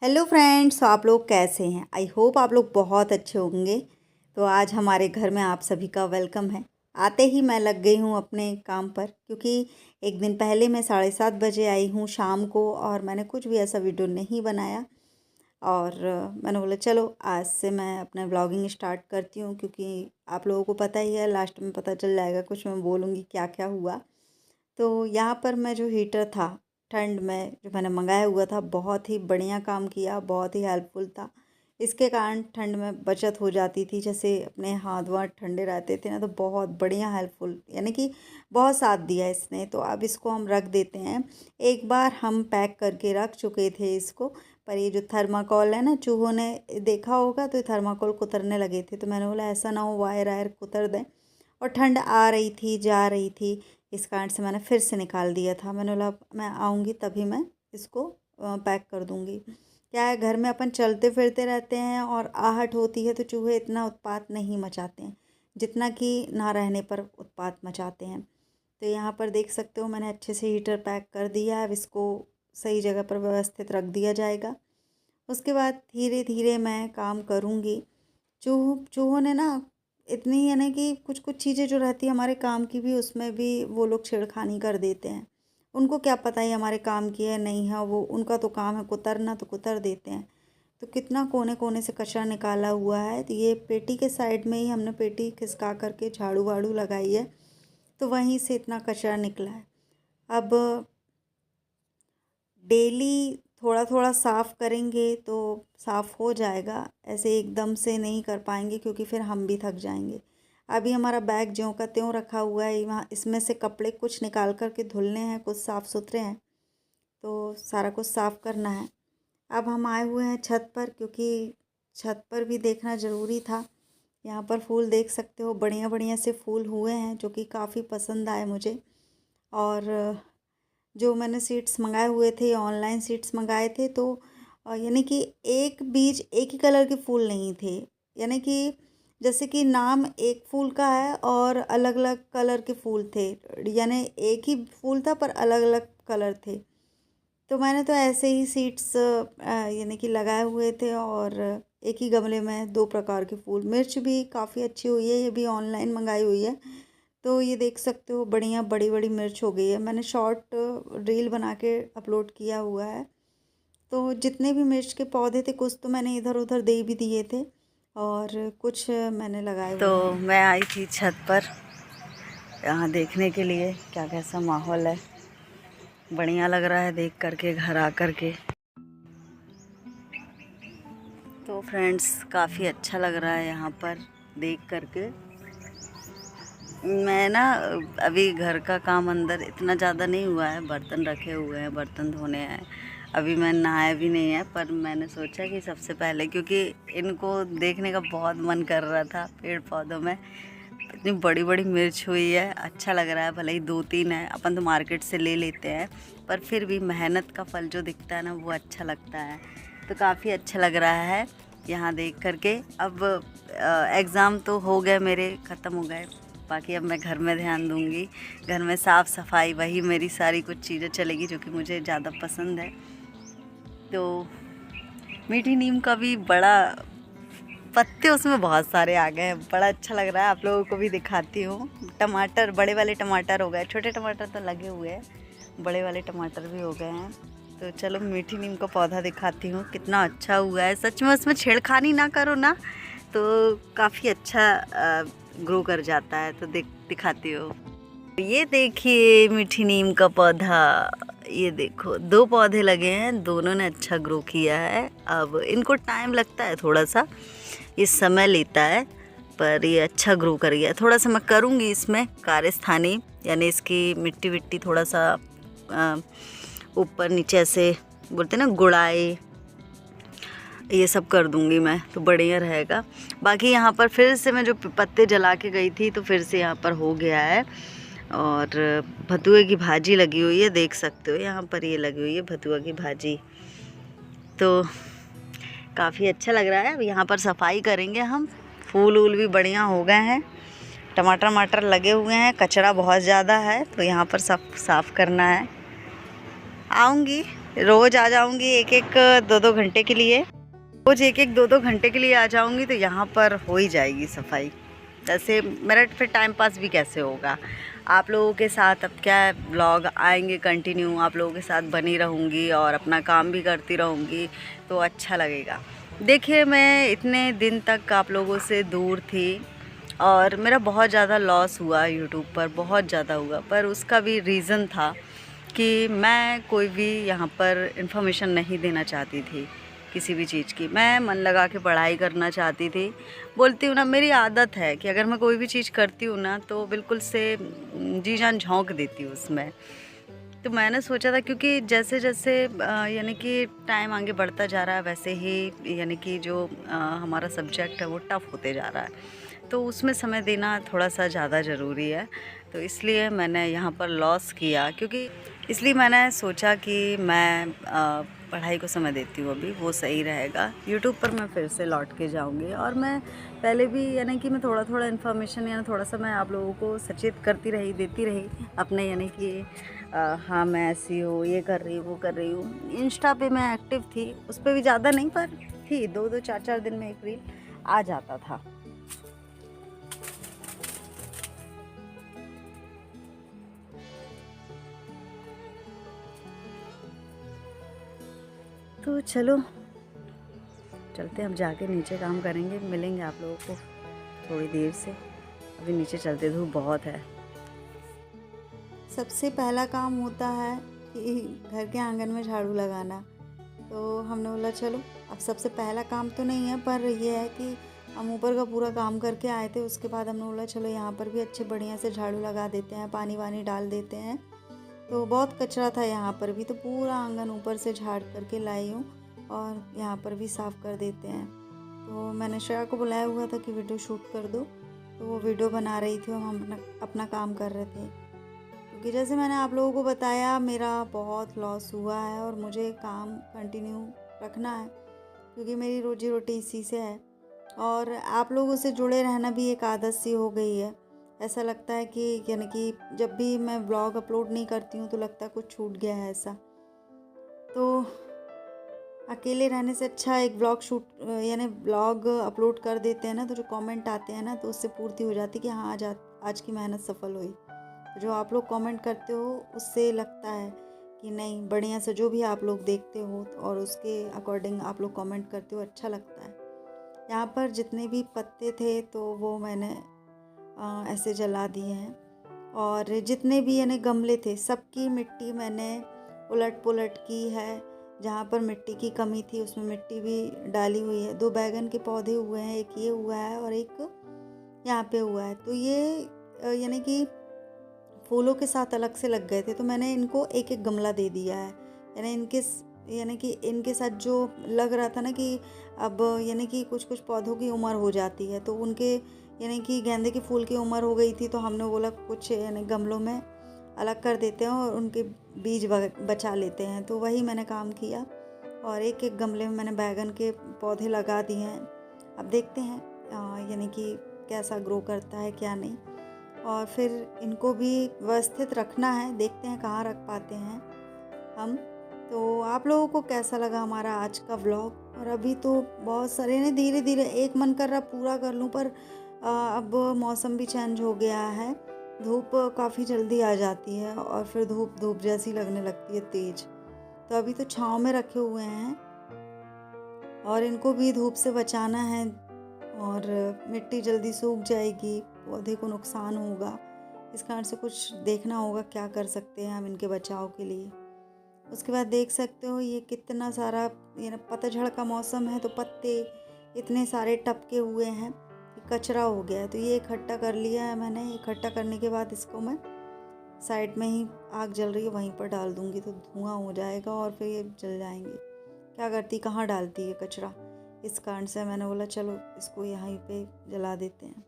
Hello friends, तो आप लोग कैसे हैं? आई होप आप लोग बहुत अच्छे होंगे। तो आज हमारे घर में आप सभी का वेलकम है। आते ही मैं लग गई हूँ अपने काम पर, क्योंकि एक दिन पहले मैं 7:30 बजे आई हूँ शाम को और मैंने कुछ भी ऐसा वीडियो नहीं बनाया। और मैंने बोला चलो आज से मैं अपना व्लॉगिंग स्टार्ट करती हूँ, क्योंकि आप लोगों को पता ही है, लास्ट में पता चल जाएगा, कुछ मैं बोलूँगी क्या क्या हुआ। तो यहाँ पर मैं जो हीटर था ठंड में जो मैंने मंगाया हुआ था, बहुत ही बढ़िया काम किया, बहुत ही हेल्पफुल था। इसके कारण ठंड में बचत हो जाती थी, जैसे अपने हाथ वाथ ठंडे रहते थे ना, तो बहुत बढ़िया हेल्पफुल, यानी कि बहुत साथ दिया इसने। तो अब इसको हम रख देते हैं। एक बार हम पैक करके रख चुके थे इसको, पर ये जो थर्माकोल है ना, चूहों ने देखा होगा तो ये थर्माकोल कुतरने लगे थे। तो मैंने बोला ऐसा ना हो वायर आयर कुतर दें, और ठंड आ रही थी जा रही थी, इस कारण से मैंने फिर से निकाल दिया था। मैंने बोला मैं आऊँगी तभी मैं इसको पैक कर दूँगी। क्या है, घर में अपन चलते फिरते रहते हैं और आहट होती है तो चूहे इतना उत्पात नहीं मचाते हैं जितना कि ना रहने पर उत्पात मचाते हैं। तो यहाँ पर देख सकते हो मैंने अच्छे से हीटर पैक कर दिया है। अब इसको सही जगह पर व्यवस्थित रख दिया जाएगा। उसके बाद धीरे धीरे मैं काम करूँगी। चूहों ने ना इतनी, यानी कि कुछ कुछ चीज़ें जो रहती है हमारे काम की भी, उसमें भी वो लोग छेड़खानी कर देते हैं। उनको क्या पता है हमारे काम की है नहीं है, वो उनका तो काम है कुतरना, तो कुतर देते हैं। तो कितना कोने कोने से कचरा निकाला हुआ है। तो ये पेटी के साइड में ही हमने पेटी खिसका करके झाड़ू वाड़ू लगाई है, तो वहीं से इतना कचरा निकला है। अब डेली थोड़ा थोड़ा साफ़ करेंगे तो साफ़ हो जाएगा, ऐसे एकदम से नहीं कर पाएंगे क्योंकि फिर हम भी थक जाएंगे। अभी हमारा बैग ज्यों का त्यों रखा हुआ है, वहाँ इसमें से कपड़े कुछ निकाल कर के धुलने हैं, कुछ साफ़ सुथरे हैं, तो सारा कुछ साफ़ करना है। अब हम आए हुए हैं छत पर, क्योंकि छत पर भी देखना ज़रूरी था। यहाँ पर फूल देख सकते हो, बढ़िया बढ़िया से फूल हुए हैं जो कि काफ़ी पसंद आए मुझे। और जो मैंने सीड्स मंगाए हुए थे, ऑनलाइन सीड्स मंगाए थे, तो यानी कि एक बीज एक ही कलर के फूल नहीं थे। यानी कि जैसे कि नाम एक फूल का है और अलग अलग कलर के फूल थे, यानी एक ही फूल था पर अलग अलग कलर थे। तो मैंने तो ऐसे ही सीड्स यानी कि लगाए हुए थे, और एक ही गमले में दो प्रकार के फूल। मिर्च भी काफ़ी अच्छी हुई है, ये भी ऑनलाइन मंगाई हुई है। तो ये देख सकते हो बढ़िया बड़ी बड़ी मिर्च हो गई है। मैंने शॉर्ट रील बना के अपलोड किया हुआ है। तो जितने भी मिर्च के पौधे थे, कुछ तो मैंने इधर उधर दे भी दिए थे और कुछ मैंने लगाए हुए तो हैं। मैं आई थी छत पर यहाँ देखने के लिए क्या कैसा माहौल है। बढ़िया लग रहा है देख करके, घर आ करके। तो फ्रेंड्स काफ़ी अच्छा लग रहा है यहाँ पर देख करके। मैं ना अभी घर का काम अंदर इतना ज़्यादा नहीं हुआ है, बर्तन रखे हुए हैं, बर्तन धोने हैं। अभी मैं नहाया भी नहीं है, पर मैंने सोचा कि सबसे पहले, क्योंकि इनको देखने का बहुत मन कर रहा था पेड़ पौधों में। इतनी बड़ी बड़ी मिर्च हुई है, अच्छा लग रहा है। भले ही 2-3 है, अपन तो मार्केट से ले लेते हैं, पर फिर भी मेहनत का फल जो दिखता है ना, वो अच्छा लगता है। तो काफ़ी अच्छा लग रहा है यहाँ देख करके। अब एग्ज़ाम तो हो गए मेरे, ख़त्म हो गए। बाकी अब मैं घर में ध्यान दूँगी, घर में साफ़ सफाई, वही मेरी सारी कुछ चीज़ें चलेगी जो कि मुझे ज़्यादा पसंद है। तो मीठी नीम का भी बड़ा पत्ते उसमें बहुत सारे आ गए हैं, बड़ा अच्छा लग रहा है। आप लोगों को भी दिखाती हूँ। टमाटर, बड़े वाले टमाटर हो गए, छोटे टमाटर तो लगे हुए हैं, बड़े वाले टमाटर भी हो गए हैं। तो चलो मीठी नीम का पौधा दिखाती हूँ, कितना अच्छा हुआ है। सच में उसमें छेड़खानी ना करो ना तो काफ़ी अच्छा ग्रो कर जाता है। तो दिखाती हूँ। ये देखिए मीठी नीम का पौधा, ये देखो 2 पौधे लगे हैं, दोनों ने अच्छा ग्रो किया है। अब इनको टाइम लगता है थोड़ा सा, ये समय लेता है, पर ये अच्छा ग्रो कर गया। थोड़ा सा मैं करूँगी इसमें कार्यस्थानी, यानी इसकी मिट्टी विट्टी थोड़ा सा ऊपर नीचे ऐसे बोलते ना गुड़ाई, ये सब कर दूँगी मैं, तो बढ़िया रहेगा। बाकी यहाँ पर फिर से मैं जो पत्ते जला के गई थी, तो फिर से यहाँ पर हो गया है। और भतुए की भाजी लगी हुई है, देख सकते हो यहाँ पर ये लगी हुई है भतुआ की भाजी। तो काफ़ी अच्छा लग रहा है। अब यहाँ पर सफाई करेंगे हम। फूल वूल भी बढ़िया हो गए हैं, टमाटर मटर लगे हुए हैं, कचरा बहुत ज़्यादा है, तो यहाँ पर सब साफ़ करना है। आऊँगी रोज़ आ जाऊंगी एक एक दो दो घंटे के लिए, रोज़ एक एक दो दो घंटे के लिए आ जाऊंगी तो यहाँ पर हो ही जाएगी सफाई। ऐसे मेरा फिर टाइम पास भी कैसे होगा। आप लोगों के साथ अब क्या है, ब्लॉग आएंगे कंटिन्यू, आप लोगों के साथ बनी रहूँगी और अपना काम भी करती रहूँगी तो अच्छा लगेगा। देखिए मैं इतने दिन तक आप लोगों से दूर थी और मेरा बहुत ज़्यादा लॉस हुआ यूट्यूब पर, बहुत ज़्यादा हुआ, पर उसका भी रीज़न था कि मैं कोई भी यहाँ पर इंफॉर्मेशन नहीं देना चाहती थी किसी भी चीज़ की। मैं मन लगा के पढ़ाई करना चाहती थी। बोलती हूँ ना, मेरी आदत है कि अगर मैं कोई भी चीज़ करती हूँ ना तो बिल्कुल से जी जान झोंक देती हूँ उसमें। तो मैंने सोचा था, क्योंकि जैसे जैसे यानी कि टाइम आगे बढ़ता जा रहा है वैसे ही यानी कि जो हमारा सब्जेक्ट है वो टफ़ होते जा रहा है, तो उसमें समय देना थोड़ा सा ज़्यादा ज़रूरी है। तो इसलिए मैंने यहाँ पर लॉस किया, क्योंकि इसलिए मैंने सोचा कि मैं पढ़ाई को समय देती हूँ अभी, वो सही रहेगा। यूट्यूब पर मैं फिर से लौट के जाऊँगी और मैं पहले भी यानी कि मैं थोड़ा थोड़ा इन्फॉर्मेशन यानी थोड़ा सा मैं आप लोगों को सचेत करती रही, देती रही अपने, यानी कि हाँ मैं ऐसी हूँ, ये कर रही हूँ, वो कर रही हूँ। इंस्टा पे मैं एक्टिव थी, उस पर भी ज़्यादा नहीं पर थी, 2-2 4-4 दिन में एक रील आ जाता था। तो चलो चलते हैं, अब जाके नीचे काम करेंगे, मिलेंगे आप लोगों को थोड़ी देर से। अभी नीचे चलते, धूप बहुत है। सबसे पहला काम होता है कि घर के आंगन में झाड़ू लगाना। तो हमने बोला चलो, अब सबसे पहला काम तो नहीं है, पर यह है कि हम ऊपर का पूरा काम करके आए थे, उसके बाद हमने बोला चलो यहाँ पर भी अच्छे बढ़िया से झाड़ू लगा देते हैं, पानी वानी डाल देते हैं। तो बहुत कचरा था यहाँ पर भी, तो पूरा आंगन ऊपर से झाड़ करके लाई हूँ और यहाँ पर भी साफ़ कर देते हैं। तो मैंने श्रेया को बुलाया हुआ था कि वीडियो शूट कर दो, तो वो वीडियो बना रही थी और हम अपना काम कर रहे थे। क्योंकि जैसे मैंने आप लोगों को बताया, मेरा बहुत लॉस हुआ है और मुझे काम कंटिन्यू रखना है, क्योंकि मेरी रोजी रोटी इसी से है और आप लोगों से जुड़े रहना भी एक आदत सी हो गई है। ऐसा लगता है कि यानी कि जब भी मैं ब्लॉग अपलोड नहीं करती हूँ तो लगता है कुछ छूट गया है ऐसा। तो अकेले रहने से अच्छा एक ब्लॉग शूट यानी ब्लॉग अपलोड कर देते हैं ना, तो जो कमेंट आते हैं ना तो उससे पूर्ति हो जाती है कि हाँ आज की मेहनत सफल हुई। तो जो आप लोग कमेंट करते हो उससे लगता है कि नहीं, बढ़िया से जो भी आप लोग देखते हो और उसके अकॉर्डिंग आप लोग कमेंट करते हो, अच्छा लगता है। यहाँ पर जितने भी पत्ते थे तो वो मैंने ऐसे जला दिए हैं, और जितने भी यानी गमले थे सबकी मिट्टी मैंने उलट पुलट की है। जहाँ पर मिट्टी की कमी थी उसमें मिट्टी भी डाली हुई है। 2 बैगन के पौधे हुए हैं, एक ये हुआ है और एक यहाँ पे हुआ है। तो ये यानी कि फूलों के साथ अलग से लग गए थे, तो मैंने इनको एक एक गमला दे दिया है। यानी कि इनके साथ जो लग रहा था ना कि अब यानी कि कुछ कुछ पौधों की उम्र हो जाती है, तो उनके यानी कि गेंदे के फूल की उम्र हो गई थी, तो हमने बोला कुछ यानी गमलों में अलग कर देते हैं और उनके बीज बचा लेते हैं। तो वही मैंने काम किया और एक एक गमले में मैंने बैगन के पौधे लगा दिए हैं। अब देखते हैं यानी कि कैसा ग्रो करता है क्या नहीं, और फिर इनको भी व्यवस्थित रखना है, देखते हैं कहाँ रख पाते हैं हम। तो आप लोगों को कैसा लगा हमारा आज का व्लॉग? और अभी तो बहुत सारे ने धीरे धीरे एक मन कर रहा पूरा कर लूँ, पर अब मौसम भी चेंज हो गया है, धूप काफ़ी जल्दी आ जाती है और फिर धूप धूप जैसी लगने लगती है तेज। तो अभी तो छाँव में रखे हुए हैं और इनको भी धूप से बचाना है, और मिट्टी जल्दी सूख जाएगी, पौधे को नुकसान होगा, इस कारण से कुछ देखना होगा क्या कर सकते हैं हम इनके बचाव के लिए। उसके बाद देख सकते हो ये कितना सारा, ये पतझड़ का मौसम है तो पत्ते इतने सारे टपके हुए हैं कि कचरा हो गया है। तो ये इकट्ठा कर लिया है मैंने। इकट्ठा करने के बाद इसको मैं साइड में ही, आग जल रही है वहीं पर डाल दूँगी, तो धुआं हो जाएगा और फिर ये जल जाएंगे। क्या करती, कहाँ डालती है कचरा, इस कारण से मैंने बोला चलो इसको यहीं पे जला देते हैं।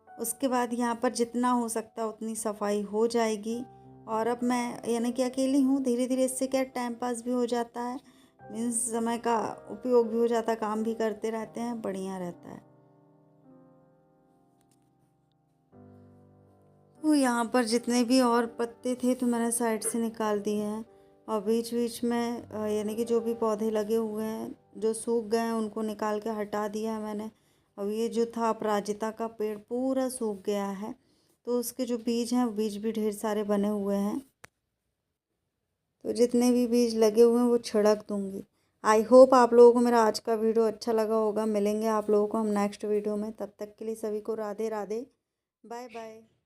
उसके बाद यहाँ पर जितना हो सकता है उतनी सफाई हो जाएगी। और अब मैं यानी कि अकेली हूँ, धीरे धीरे इससे क्या टाइम पास भी हो जाता है, मीन्स समय का उपयोग भी हो जाता है, काम भी करते रहते हैं, बढ़िया रहता है। तो यहाँ पर जितने भी और पत्ते थे तो मैंने साइड से निकाल दिए हैं और बीच बीच में यानी कि जो भी पौधे लगे हुए हैं जो सूख गए हैं उनको निकाल के हटा दिया है मैंने। अब ये जो था अपराजिता का पेड़ पूरा सूख गया है, तो उसके जो बीज हैं बीज भी ढेर सारे बने हुए हैं, तो जितने भी बीज लगे हुए हैं वो छिड़क दूँगी। आई होप आप लोगों को मेरा आज का वीडियो अच्छा लगा होगा। मिलेंगे आप लोगों को हम नेक्स्ट वीडियो में, तब तक के लिए सभी को राधे राधे, बाय बाय।